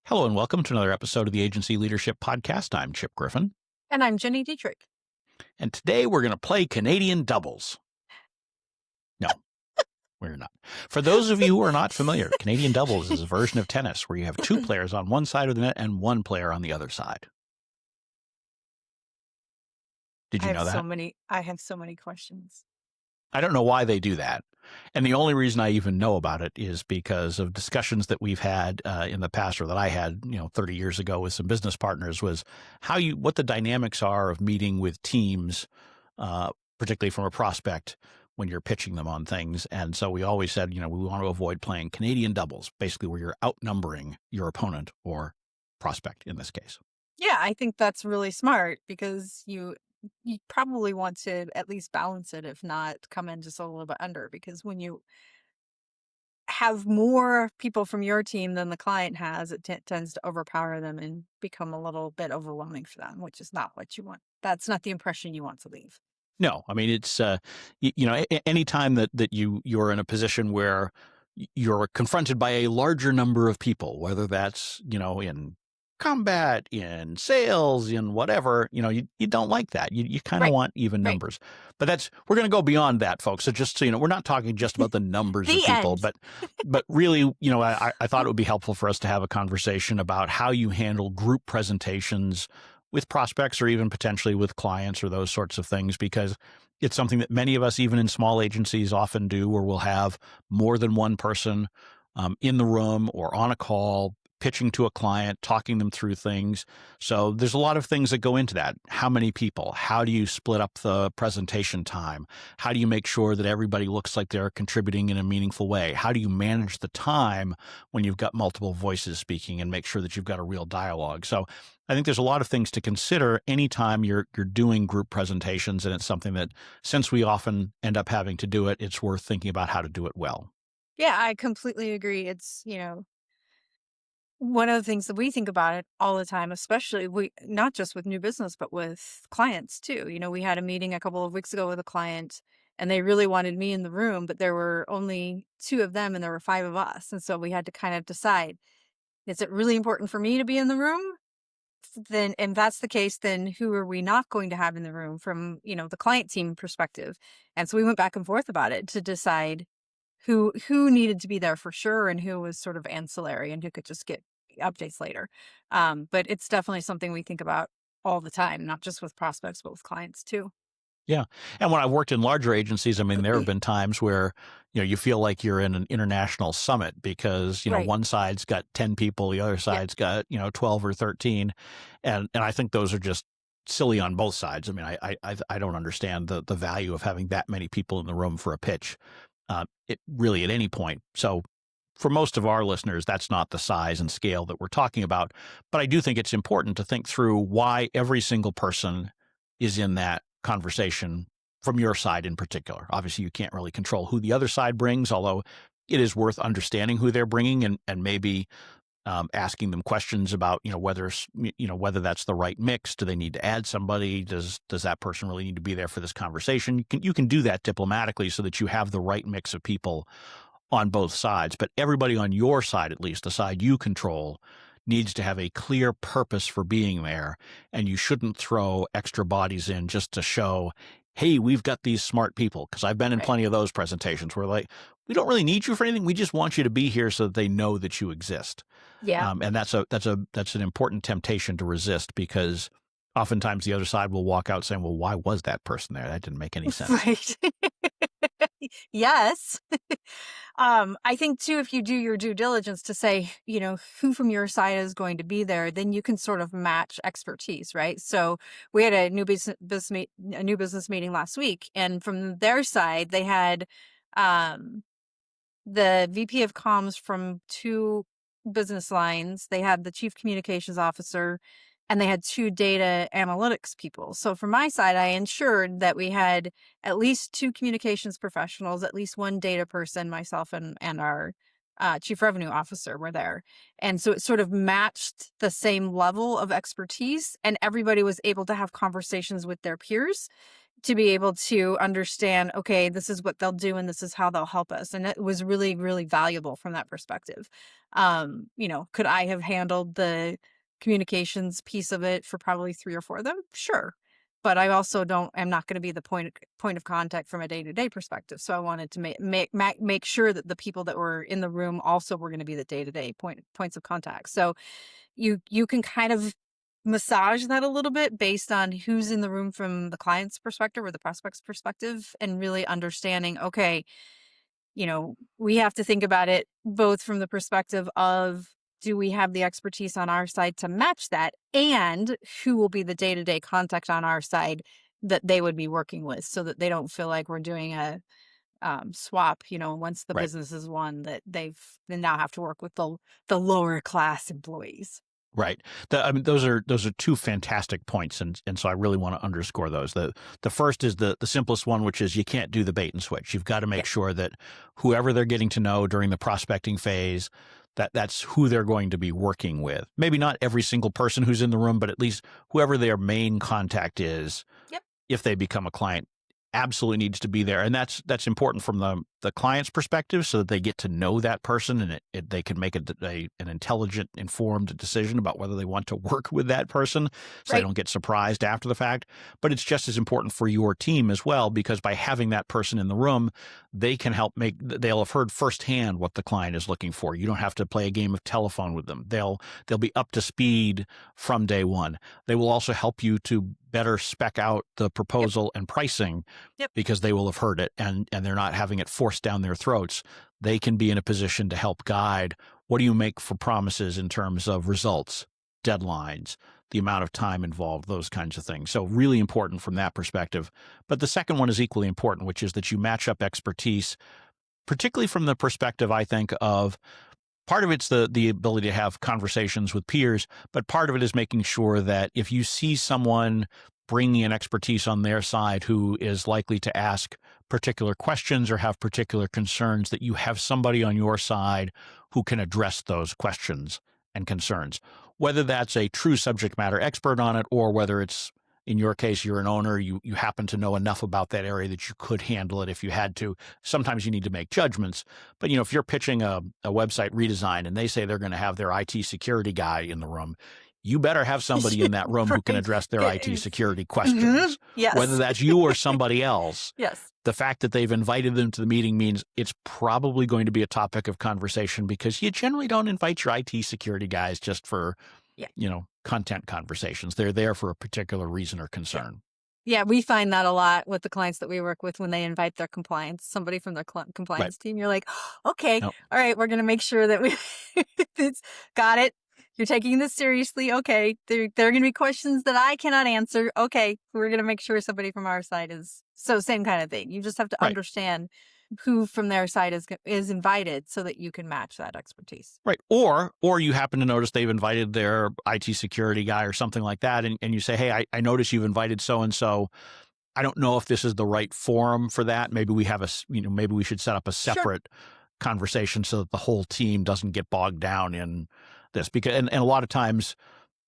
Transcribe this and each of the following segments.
Hello and welcome to another episode of the Agency Leadership Podcast. I'm Chip Griffin. And I'm Gini Dietrich. And today we're going to play Canadian doubles. No, we're not. For those of you who are not familiar, Canadian doubles is a version of tennis where you have two players on one side of the net and one player on the other side. Did you know that? I have so many questions. I don't know why they do that. And the only reason I even know about it is because of discussions that we've had in the past, or that I had, 30 years ago with some business partners, was what the dynamics are of meeting with teams, particularly from a prospect when you're pitching them on things. And so we always said, we want to avoid playing Canadian doubles, basically where you're outnumbering your opponent or prospect in this case. Yeah, I think that's really smart because you probably want to at least balance it, if not come in just a little bit under, because when you have more people from your team than the client has, it tends to overpower them and become a little bit overwhelming for them, which is not what you want. That's not the impression you want to leave. No, I mean, it's, any time that you're in a position where you're confronted by a larger number of people, whether that's, in combat, in sales, in whatever, you don't like that. You kind of want even numbers. But we're going to go beyond that, folks. So just so we're not talking just about the numbers of people, but really, I thought it would be helpful for us to have a conversation about how you handle group presentations with prospects or even potentially with clients or those sorts of things, because it's something that many of us, even in small agencies, often do, where we'll have more than one person in the room or on a call, pitching to a client, talking them through things. So there's a lot of things that go into that. How many people? How do you split up the presentation time? How do you make sure that everybody looks like they're contributing in a meaningful way? How do you manage the time when you've got multiple voices speaking and make sure that you've got a real dialogue? So I think there's a lot of things to consider anytime you're doing group presentations, and it's something that, since we often end up having to do it, it's worth thinking about how to do it well. Yeah, I completely agree. It's, one of the things that we think about it all the time, especially not just with new business, but with clients too. We had a meeting a couple of weeks ago with a client and they really wanted me in the room, but there were only 2 of them and there were 5 of us. And so we had to kind of decide, is it really important for me to be in the room? Then, and that's the case, then who are we not going to have in the room from, the client team perspective? And so we went back and forth about it to decide who needed to be there for sure and who was sort of ancillary and who could just get updates later. But it's definitely something we think about all the time, not just with prospects, but with clients too. Yeah. And when I've worked in larger agencies, I mean, there have been times where, you feel like you're in an international summit because, one side's got 10 people, the other side's got, 12 or 13. And I think those are just silly on both sides. I mean, I don't understand the value of having that many people in the room for a pitch. It really at any point. So for most of our listeners, that's not the size and scale that we're talking about. But I do think it's important to think through why every single person is in that conversation from your side in particular. Obviously, you can't really control who the other side brings, although it is worth understanding who they're bringing and maybe asking them questions about, whether that's the right mix. Do they need to add somebody? Does that person really need to be there for this conversation? You can do that diplomatically so that you have the right mix of people on both sides. But everybody on your side, at least the side you control, needs to have a clear purpose for being there. And you shouldn't throw extra bodies in just to show, hey, we've got these smart people. Because I've been in plenty of those presentations where we don't really need you for anything. We just want you to be here so that they know that you exist. Yeah. And that's an important temptation to resist, because oftentimes the other side will walk out saying, well, why was that person there? That didn't make any sense. Right. Yes. I think too, if you do your due diligence to say, who from your side is going to be there, then you can sort of match expertise, right? So we had a new business meeting last week, and from their side, they had the VP of comms from 2 business lines. They had the chief communications officer, and they had 2 data analytics people. So from my side, I ensured that we had at least 2 communications professionals, at least 1 data person, myself and our chief revenue officer were there. And so it sort of matched the same level of expertise, and everybody was able to have conversations with their peers to be able to understand, okay, this is what they'll do and this is how they'll help us. And it was really, really valuable from that perspective. Could I have handled the communications piece of it for probably 3 or 4 of them? Sure. But I also I'm not going to be the point of contact from a day-to-day perspective. So I wanted to make sure that the people that were in the room also were going to be the day-to-day points of contact. So you can kind of massage that a little bit based on who's in the room from the client's perspective or the prospect's perspective, and really understanding, okay, we have to think about it both from the perspective of, do we have the expertise on our side to match that, and who will be the day-to-day contact on our side that they would be working with, so that they don't feel like we're doing a swap, once the Right. business is won, that they now have to work with the lower class employees. Right. I mean, those are two fantastic points, and so I really want to underscore those. The first is the simplest one, which is you can't do the bait and switch. You've got to Yeah. make sure that whoever they're getting to know during the prospecting phase, that's who they're going to be working with. Maybe not every single person who's in the room, but at least whoever their main contact is, Yep. if they become a client, absolutely needs to be there. And that's important from the client's perspective, so that they get to know that person, and they can make an intelligent, informed decision about whether they want to work with that person, so they Right. don't get surprised after the fact. But it's just as important for your team as well, because by having that person in the room, they'll have heard firsthand what the client is looking for. You don't have to play a game of telephone with them. They'll be up to speed from day one. They will also help you to better spec out the Yep. proposal and pricing, Yep. because they will have heard it, and they're not having it forced down their throats. They can be in a position to help guide, what do you make for promises in terms of results, deadlines, the amount of time involved, those kinds of things. So really important from that perspective. But the second one is equally important, which is that you match up expertise, particularly from the perspective, I think, of part of it's the ability to have conversations with peers, but part of it is making sure that if you see someone bringing in expertise on their side who is likely to ask particular questions or have particular concerns, that you have somebody on your side who can address those questions and concerns. Whether that's a true subject matter expert on it, or whether it's, in your case, you're an owner, you happen to know enough about that area that you could handle it if you had to. Sometimes you need to make judgments. But if you're pitching a website redesign and they say they're going to have their IT security guy in the room, you better have somebody in that room who can Right. address their IT security Mhm. questions. Whether Yes. that's you or somebody else, Yes. the fact that they've invited them to the meeting means it's probably going to be a topic of conversation, because you generally don't invite your IT security guys just for, Yeah. content conversations. They're there for a particular reason or Yeah. concern. Yeah, we find that a lot with the clients that we work with when they invite their somebody from their Right. compliance team. You're like, okay, No. all right, we're going to make sure that we it's got it. You're taking this seriously. Okay. There are going to be questions that I cannot answer. Okay. We're going to make sure somebody from our side is, so same kind of thing. You just have to Right. understand who from their side is invited, so that you can match that expertise. Right. Or you happen to notice they've invited their IT security guy or something like that. And you say, hey, I notice you've invited so-and-so. I don't know if this is the right forum for that. Maybe we have maybe we should set up a Sure. separate conversation so that the whole team doesn't get bogged down in this. Because, and a lot of times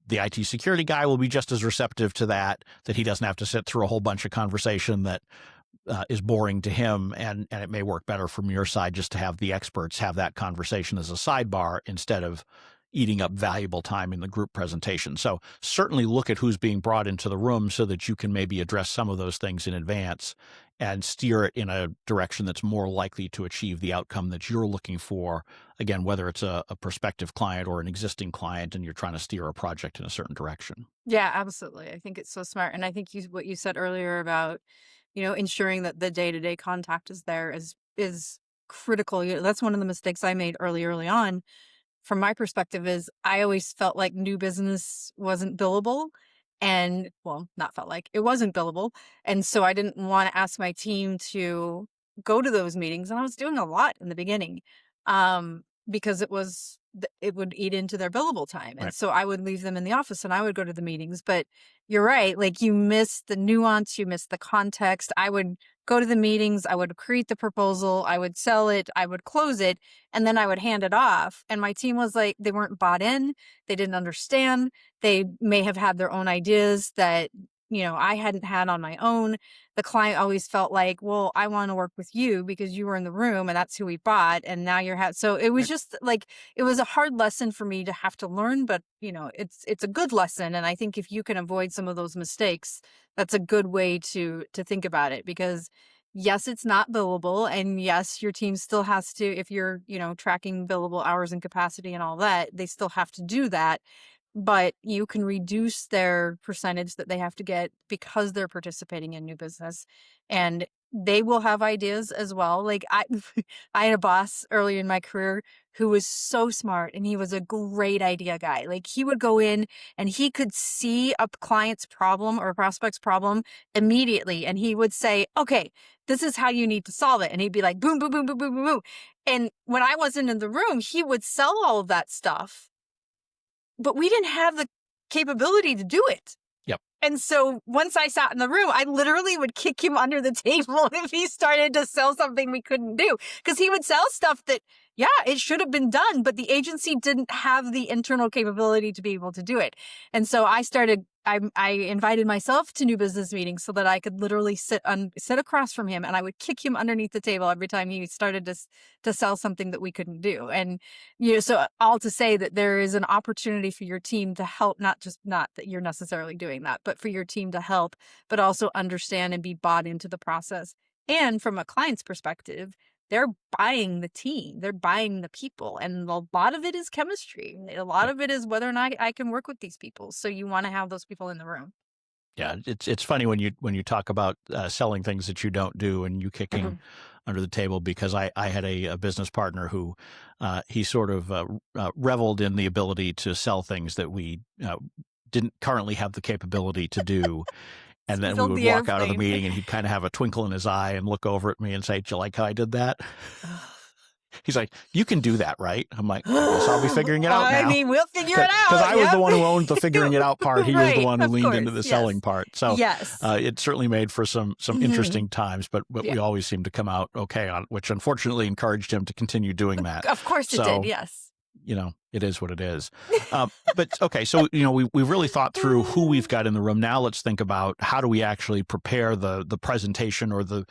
the IT security guy will be just as receptive to that he doesn't have to sit through a whole bunch of conversation that is boring to him, and it may work better from your side just to have the experts have that conversation as a sidebar, instead of eating up valuable time in the group presentation. So certainly look at who's being brought into the room, so that you can maybe address some of those things in advance and steer it in a direction that's more likely to achieve the outcome that you're looking for. Again, whether it's a prospective client or an existing client, and you're trying to steer a project in a certain direction. Yeah, absolutely. I think it's so smart. And I think what you said earlier about, ensuring that the day-to-day contact is there is critical. That's one of the mistakes I made early on. From my perspective, is I always felt like new business wasn't billable, and, well, not felt like, it wasn't billable. And so I didn't want to ask my team to go to those meetings. And I was doing a lot in the beginning. Because it would eat into their billable time. And Right. so I would leave them in the office and I would go to the meetings. But you're right, like, you miss the nuance, you miss the context. I would go to the meetings, I would create the proposal, I would sell it, I would close it, and then I would hand it off. And my team was like, they weren't bought in, they didn't understand. They may have had their own ideas that I hadn't had on my own. The client always felt like, well, I want to work with you because you were in the room and that's who we bought. And now so it was Right. just like, it was a hard lesson for me to have to learn, but it's a good lesson. And I think if you can avoid some of those mistakes, that's a good way to think about it, because yes, it's not billable. And yes, your team still has to, if you're, tracking billable hours and capacity and all that, they still have to do that, but you can reduce their percentage that they have to get because they're participating in new business, and they will have ideas as well. Like I had a boss early in my career who was so smart, and he was a great idea guy. Like he would go in and he could see a client's problem or a prospect's problem immediately, and he would say, okay, this is how you need to solve it. And he'd be like, boom, boom, boom, boom, boom, boom, boom. And when I wasn't in the room, he would sell all of that stuff, but we didn't have the capability to do it. Yep. And so once I sat in the room, I literally would kick him under the table if he started to sell something we couldn't do. Because he would sell stuff that, yeah, it should have been done, but the agency didn't have the internal capability to be able to do it. And so I invited myself to new business meetings so that I could literally sit across from him, and I would kick him underneath the table every time he started to sell something that we couldn't do. And so all to say that there is an opportunity for your team to help, not that you're necessarily doing that, but for your team to help, but also understand and be bought into the process. And from a client's perspective, they're buying the team, they're buying the people. And a lot of it is chemistry. A lot Yep. of it is whether or not I can work with these people. So you want to have those people in the room. Yeah, it's funny when you talk about selling things that you don't do and you kicking under the table, because I had a business partner who he sort of reveled in the ability to sell things that we didn't currently have the capability to do. And then we Build would the walk out of the airplane. meeting and he'd kind of have a twinkle in his eye and look over at me and say, "Do you like how I did that?" He's like, "You can do that, right?" I'm like, "I guess I'll be figuring it out I now." mean, we'll figure it Because out. I was the Yep. one who owned the figuring it out part. He was the Right. one who Of leaned into course. the Yes. selling part. So Yes. it certainly made for some Mhm. interesting times, but Yeah. we always seemed to come out okay on, which unfortunately encouraged him to continue doing that. Of course it did. So, Yes. it is what it is. But okay, so we've really thought through who we've got in the room. Now let's think about how do we actually prepare the presentation, or the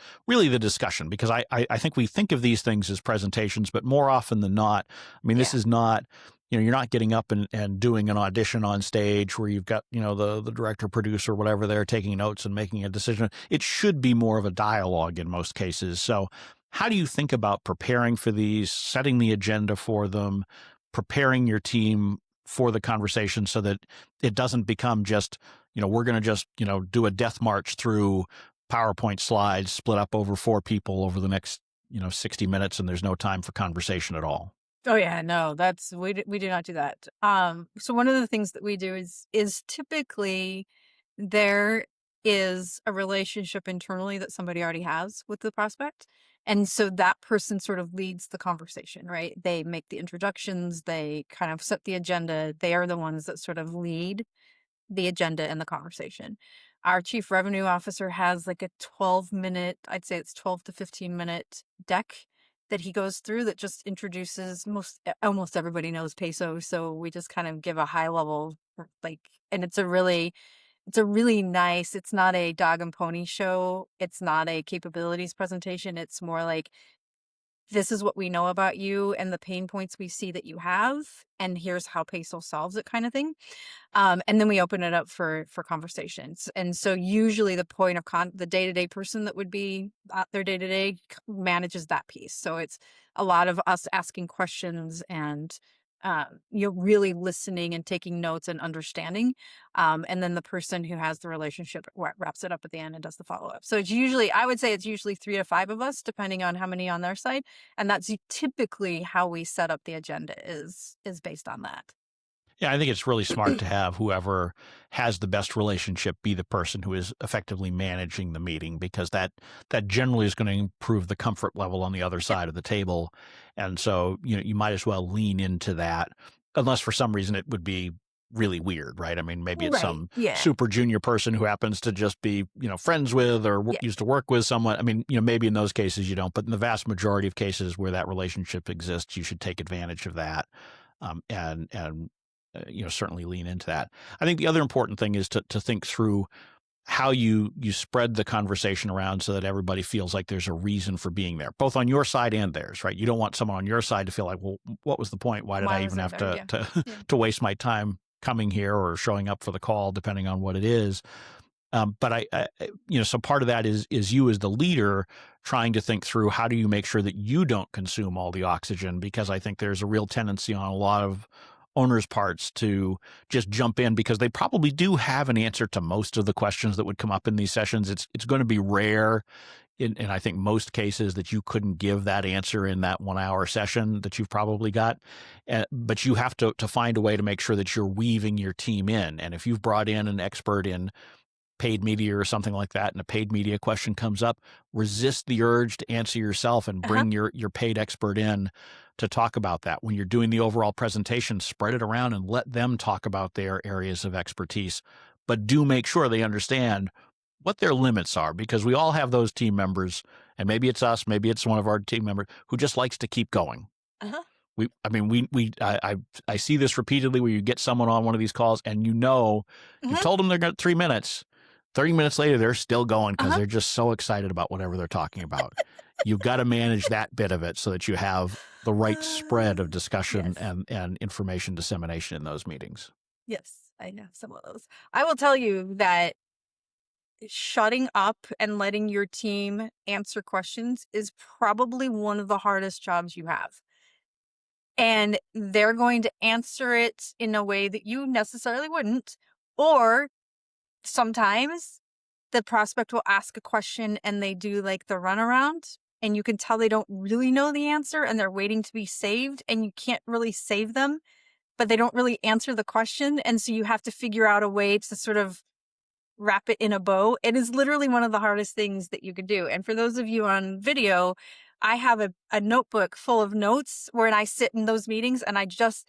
discussion, because I think we think of these things as presentations, but more often than not, I mean, this Yeah. is not, you're not getting up and doing an audition on stage where you've got the director, producer, whatever, there taking notes and making a decision. It should be more of a dialogue in most cases. So how do you think about preparing for these, setting the agenda for them, preparing your team for the conversation so that it doesn't become just, we're going to just, do a death march through PowerPoint slides split up over 4 people over the next, 60 minutes, and there's no time for conversation at all. Oh yeah, no, we do not do that. So one of the things that we do is typically there is a relationship internally that somebody already has with the prospect. And so that person sort of leads the conversation, right? They make the introductions, they kind of set the agenda. They are the ones that sort of lead the agenda and the conversation. Our chief revenue officer has like a 12-minute, I'd say it's 12 to 15-minute deck that he goes through that just introduces almost everybody knows peso. So we just kind of give a high level, like, and it's a really nice, it's not a dog and pony show. It's not a capabilities presentation. It's more like, this is what we know about you and the pain points we see that you have, and here's how peso solves it, kind of thing. And then we open it up for conversations. And so usually the point of the day-to-day person that would be their day-to-day manages that piece. So it's a lot of us asking questions and you're really listening and taking notes and understanding. And then the person who has the relationship wraps it up at the end and does the follow-up. So I would say it's usually 3 to 5 of us, depending on how many on their side. And that's typically how we set up the agenda is based on that. Yeah, I think it's really smart to have whoever has the best relationship be the person who is effectively managing the meeting, because that generally is going to improve the comfort level on the other Yep. side of the table. And so, you might as well lean into that, unless for some reason it would be really weird, right? I mean, maybe it's Right. some Yeah. super junior person who happens to just be, friends with or Yeah. used to work with someone. I mean, maybe in those cases you don't, but in the vast majority of cases where that relationship exists, you should take advantage of that. And certainly lean into that. I think the other important thing is to think through how you spread the conversation around so that everybody feels like there's a reason for being there, both on your side and theirs, right? You don't want someone on your side to feel like, well, what was the point? Why did Why I was even I have there? to Yeah. Yeah. to waste my time coming here or showing up for the call, depending on what it is? But so part of that is you as the leader trying to think through how do you make sure that you don't consume all the oxygen, because I think there's a real tendency on a lot of owners' parts to just jump in because they probably do have an answer to most of the questions that would come up in these sessions. It's going to be rare in I think most cases that you couldn't give that answer in that 1 hour session that you've probably got. But you have to find a way to make sure that you're weaving your team in. And if you've brought in an expert in paid media or something like that, and a paid media question comes up, resist the urge to answer yourself and Uh-huh. bring your paid expert in to talk about that. When you're doing the overall presentation, spread it around and let them talk about their areas of expertise. But do make sure they understand what their limits are, because we all have those team members, and maybe it's us, maybe it's one of our team members who just likes to keep going. Uh-huh. I see this repeatedly where you get someone on one of these calls and you've Mhm. told them they're got 3 minutes. 30 minutes later, they're still going because Uh-huh. they're just so excited about whatever they're talking about. You've got to manage that bit of it so that you have the right spread of discussion Yes. and information dissemination in those meetings. Yes. I have some of those. I will tell you that shutting up and letting your team answer questions is probably one of the hardest jobs you have. And they're going to answer it in a way that you necessarily wouldn't. Or sometimes the prospect will ask a question and they do like the runaround, and you can tell they don't really know the answer and they're waiting to be saved, and you can't really save them, but they don't really answer the question. And so you have to figure out a way to sort of wrap it in a bow. It is literally one of the hardest things that you could do. And for those of you on video, I have a notebook full of notes where I sit in those meetings and I just,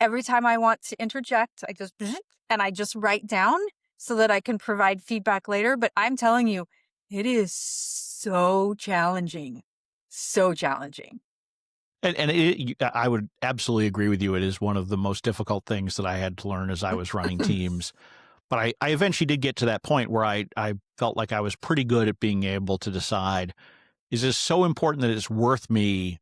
every time I want to interject, I just, and I just write down so that I can provide feedback later. But I'm telling you, it is so challenging. So challenging. I would absolutely agree with you. It is one of the most difficult things that I had to learn as I was running teams. But I eventually did get to that point where I felt like I was pretty good at being able to decide, is this so important that it's worth me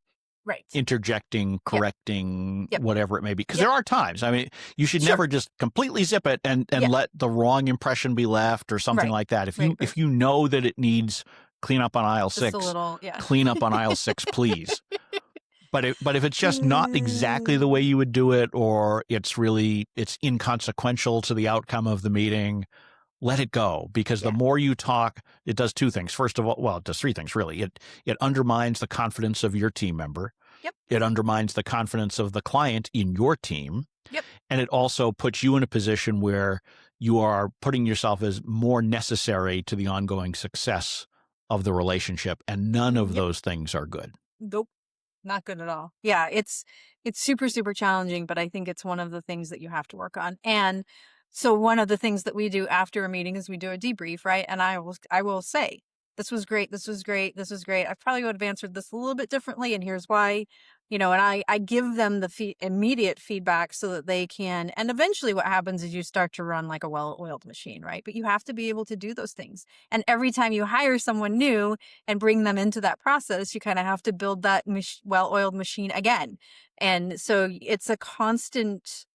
Right. interjecting, Yep. correcting, Yep. whatever it may be? Because Yep. there are times, I mean, you should Sure. never just completely zip it and Yeah. let the wrong impression be left or something Right. like that. If Right. you know that it needs clean up on aisle Just a 6, little, yeah. clean up on aisle 6, please. But if it's just not exactly the way you would do it, or it's inconsequential to the outcome of the meeting, let it go. Because the Yeah. more you talk, it does two things. First of all, well, it does three things really. It undermines the confidence of your team member. Yep. It undermines the confidence of the client in your team. Yep. And it also puts you in a position where you are putting yourself as more necessary to the ongoing success of the relationship. And none of Yep. those things are good. Nope. Not good at all. Yeah, it's super, super challenging, but I think it's one of the things that you have to work on. And so one of the things that we do after a meeting is we do a debrief, right? And I will say, this was great, this was great, this was great. I probably would have answered this a little bit differently, and here's why. And I give them the immediate feedback so that they can, and eventually what happens is you start to run like a well-oiled machine, right? But you have to be able to do those things. And every time you hire someone new and bring them into that process, you kind of have to build that well-oiled machine again. And so it's a constant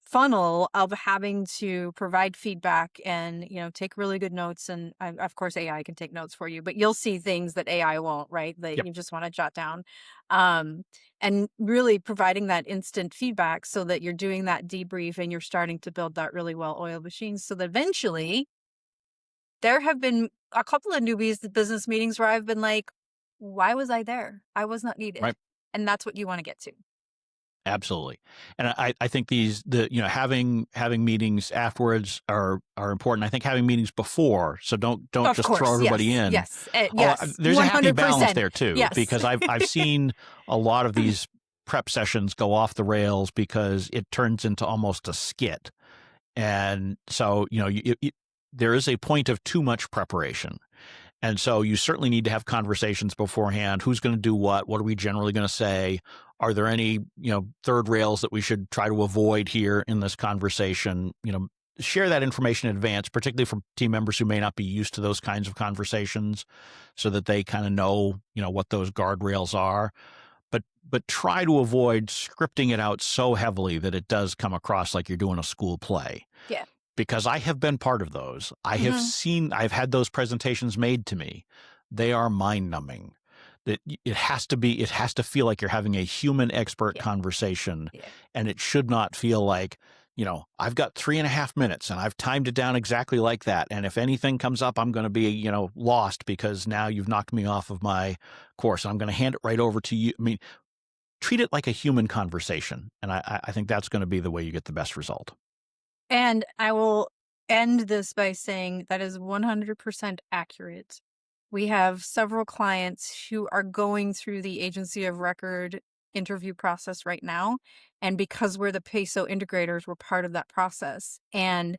funnel of having to provide feedback and, take really good notes. And of course, AI can take notes for you, but you'll see things that AI won't, right? That Yep. you just want to jot down. And really providing that instant feedback so that you're doing that debrief and you're starting to build that really well-oiled machine so that eventually there have been a couple of newbies at business meetings where I've been like, why was I there? I was not needed. Right. And that's what you want to get to. Absolutely. And I think having meetings afterwards are important. I think having meetings before, so don't Of just course, throw everybody yes, in. yes, yes. There's a happy balance 100%. there too, Yes. because I've seen a lot of these prep sessions go off the rails because it turns into almost a skit. And so, there is a point of too much preparation. And so you certainly need to have conversations beforehand. Who's going to do what? What are we generally going to say? Are there any, third rails that we should try to avoid here in this conversation? share that information in advance, particularly for team members who may not be used to those kinds of conversations, so that they kind of know, what those guardrails are. But try to avoid scripting it out so heavily that it does come across like you're doing a school play. Yeah. Because I have been part of those. I've had those presentations made to me. They are mind-numbing. It has to feel like you're having a human expert conversation, and it should not feel like, I've got 3.5 minutes and I've timed it down exactly like that. And if anything comes up, I'm going to be, lost because now you've knocked me off of my course. I'm going to hand it right over to you. I mean, treat it like a human conversation. And I think that's going to be the way you get the best result. And I will end this by saying that is 100% accurate. We have several clients who are going through the agency of record interview process right now. And because we're the peso integrators, we're part of that process. And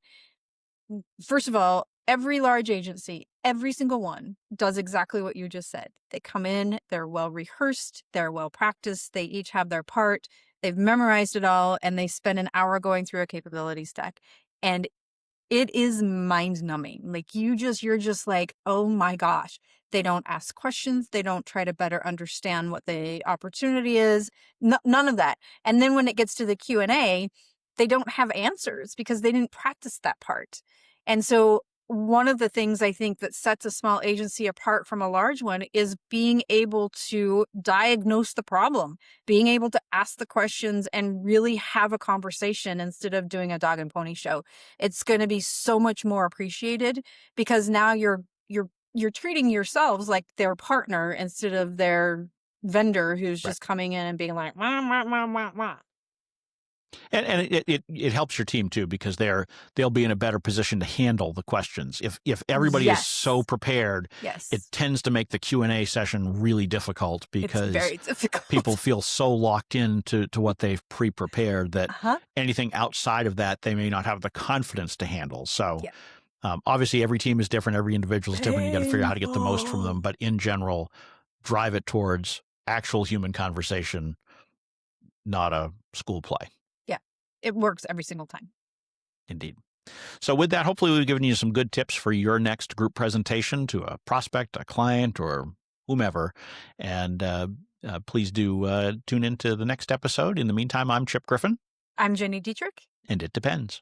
first of all, every large agency, every single one does exactly what you just said. They come in, they're well rehearsed, they're well practiced, they each have their part, they've memorized it all, and they spend an hour going through a capabilities deck. And it is mind numbing. Like you're just like, oh my gosh. They don't ask questions. They don't try to better understand what the opportunity is. None of that. And then when it gets to the Q&A, they don't have answers because they didn't practice that part. And so one of the things I think that sets a small agency apart from a large one is being able to diagnose the problem, being able to ask the questions and really have a conversation instead of doing a dog and pony show. It's going to be so much more appreciated because now you're treating yourselves like their partner instead of their vendor who's just coming in and being like, wah, wah, wah, wah, wah. And it helps your team too, because they'll be in a better position to handle the questions. If everybody is so prepared, it tends to make the Q&A session really difficult because it's very difficult. People feel so locked into what they've pre-prepared that anything outside of that they may not have the confidence to handle. So obviously every team is different, every individual is different. You got to figure out how to get the most from them. But in general, drive it towards actual human conversation, not a school play. It works every single time. Indeed. So with that, hopefully we've given you some good tips for your next group presentation to a prospect, a client, or whomever. And please do tune into the next episode. In the meantime, I'm Chip Griffin. I'm Jenny Dietrich. And it depends.